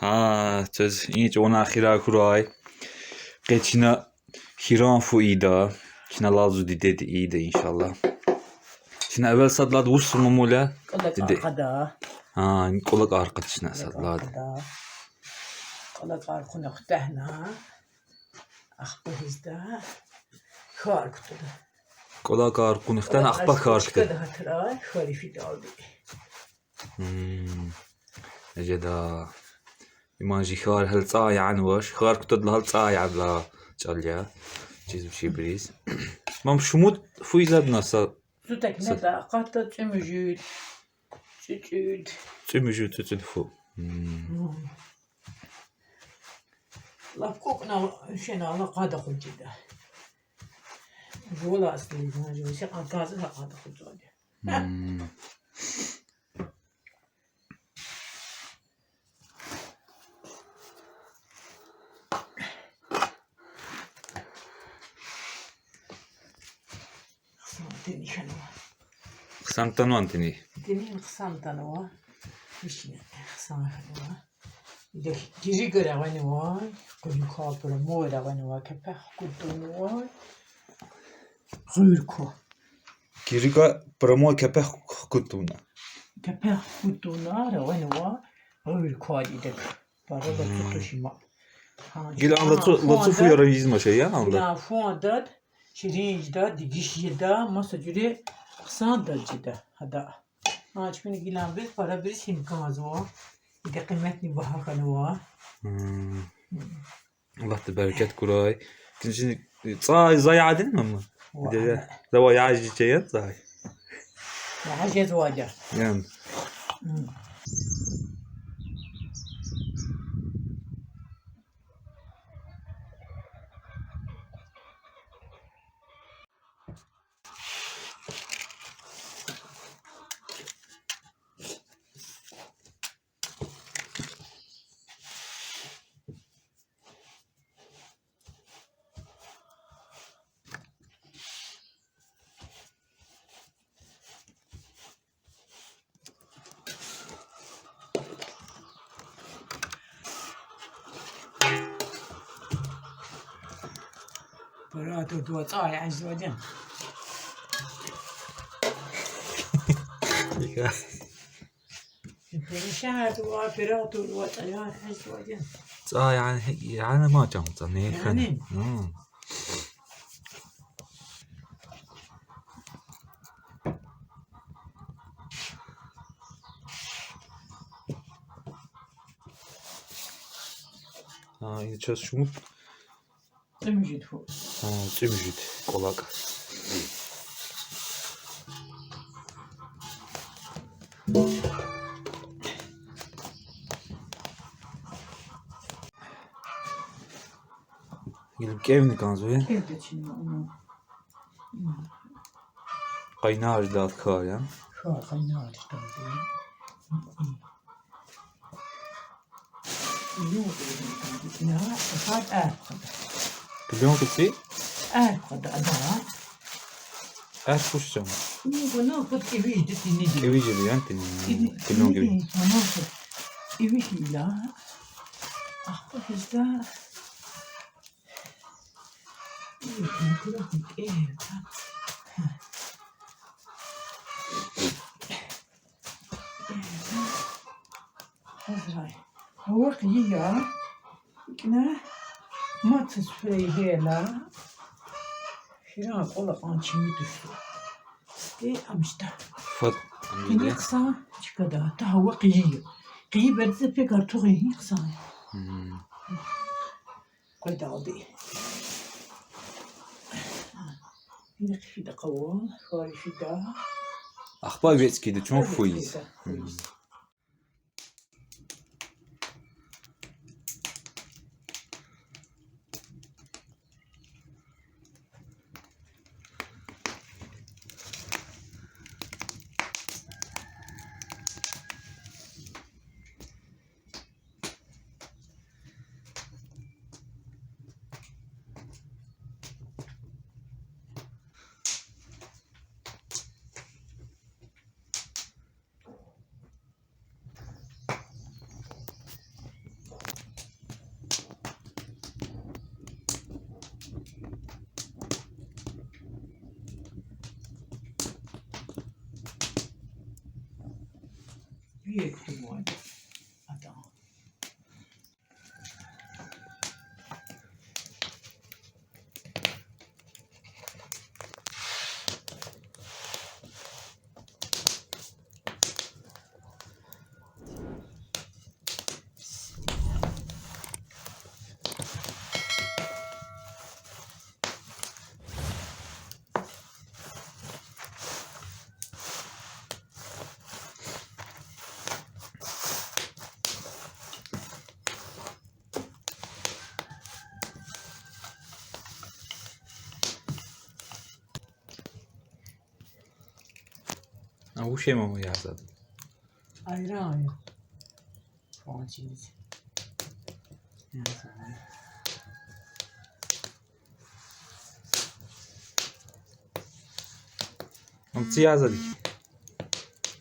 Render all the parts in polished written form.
ها تز اینج اونا خیرا کورای قیچنا خیران فو ایدا شنا لازو دیده ایده inşallah. Şimdi evvel sadladı vursun mamule. Kolak Dedi. arkada. Ha, kolak arkadaşına sadladı. Kolak arkada kutahna. Ah bu hizda. Kar kutuda. Kolak arkadaştan akbak karşı. Çıkadı hatıra. Şarifi daldı. Eceda. İmajı khar hal tsaya anwaş. Khar kutud hal tsaya abla çalya. Çiz bir şey biriz. Mam şumut fuizad nasıl? Su tekne da katta çümücüd. Çüçüd. Tümücü tütün fu. La kokna şena la kada kucida. Jola asli na jo se akazı ha kada kucida. Deni şana. Santan antini. Deni xantana wa. Mishne xantana wa. De giri göre vani wa. Kulu kapra mora vani wa kapah kutunu wa. Rurko. Kiriga promo kepeh kutuna. Kapah kutuna ra vani wa. Rurko didek. Para da tutuşma. Gil anlatı fuyarizma şey ya anlat. La fondat. Şirinjda, digişjda, masacuri xandacida hada. Aç beni gilan bir para bir simkaz o. İde kıymetli baha kanwa. Allah da bereket kuray. Şimdi zayadın mı? De zava yağcı çeyen zay. Ya jez vaja. Yani. Para tu tu ay az vaja. Perişan tu var para tu ay az vaja. Yani ما جمعت Yani. Ha, yine çöz şumut. Temücüd fu. Ha, tümücüt kolak. Gelip evini kanzoya. Evde şimdi onu. Kaynar da kar ya. Şu an kaynağı işte. Yok ya, saat Biliyor musun ki? kadar da. Kuş canım. Bunu kut evi dinledi. Evi gibi yani. Biliyor gibi. Bunu evi hila. Ah bu hizda. Ne kadar ev. Hazray. هو قيا كنا ما تصفي هلا شيران قولا قانشي مدشو دي أمشتا Fat. كنا قصا شكدا تا هو قيا قيا بدز في كارتوغي قصا قيدا عضي هنا في دا قوال خاري في دا Akbar Vetski'de çok fuyiz. yektim var. Adam. Ha, bu şey mi o ya zaten? Ayrı ayrı. Falan çiğniz. Am siyah zaten.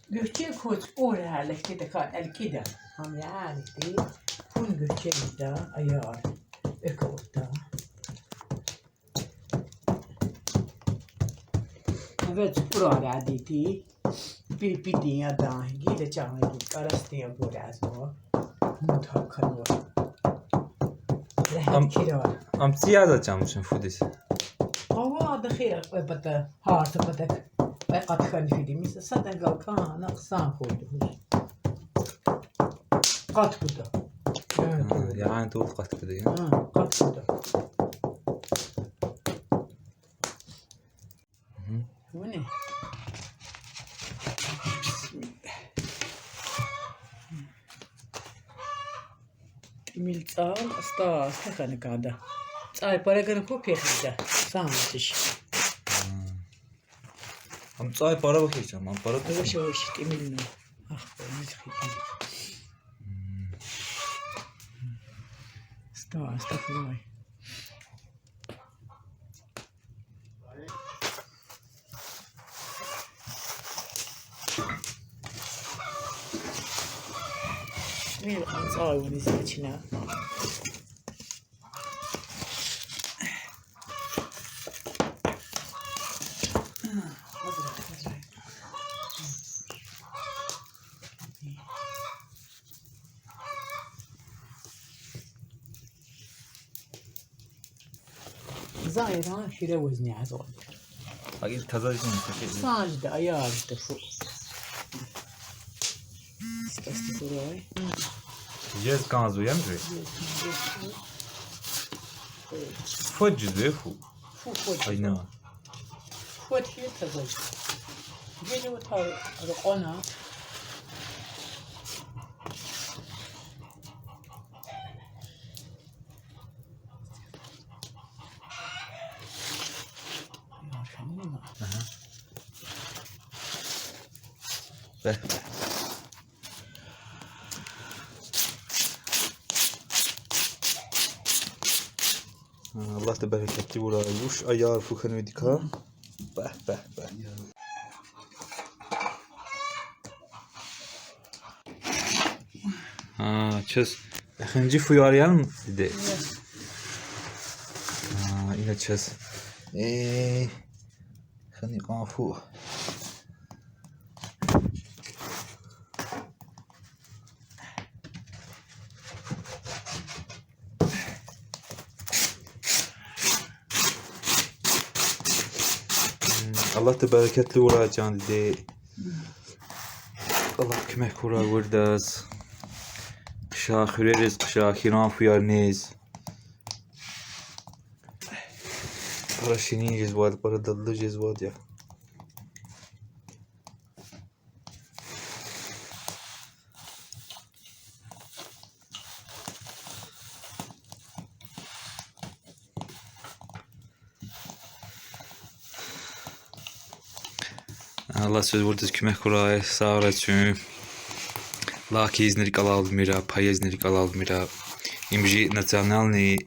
Göçe koç oraya de kan elkide. Ham yani değil. Kun göçe de ayar. Ökota. Evet, buraya dedi. Bir dünya dahi de canlı karastaya burası. Mutlaka var. Rehat kira. Am siyah zaten mısın Fudis? هو دخيل بدا هارت بدك قد خلي في دي ميس صدق قال كان اقسام خودش قد بدا Yani doğru kat kıdı ya. قد بدا وني ميلصال استخدم كذا صاي برغن كوبي خدا سامتش Am çay para bakacağım. Am para واش واش تملنا اخبار مزخي استغفر مين صاي ونسيتنا زايرة شيرة وزني عزول Hayır kazanırsın. ساجدة أيار تفوق استفروي Yez kanzu yem mi? Fudge fu. فوق Aynen. فوق هي تزوج جيلي وتاي رقنا Be. Allah da bereketli burayı. Uş ayar fukan ödik ha. Be be be. Ha çöz. İkinci fuyaryan mı dedi? Ha yine çöz. Hani kafu. Allah da bereketli uğrayacağını dedi. Allah kömek uğrar vurdaz. Kışa hüreriz, kışa hiran fuyarnez. Para şini cezvad, para dallı cezvad ya. Allah söz vurdaz kömek uğray, sağ olasın. Laki iznerik alalmira, pay iznerik alalmira. Imji nacionalny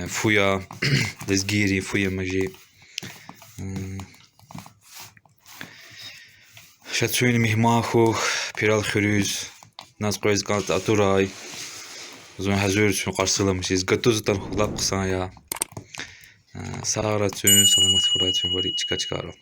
fuja lezgiri fuja maji. Szacujemy mihmachu, piral xürüz, nas qoyuz qalt aturay. Uzun hazır üçün qarşılamışız. Gatuzdan xulaq qısan ya. Sağ olasın, salamat xurayın, bari çıka çıkarım.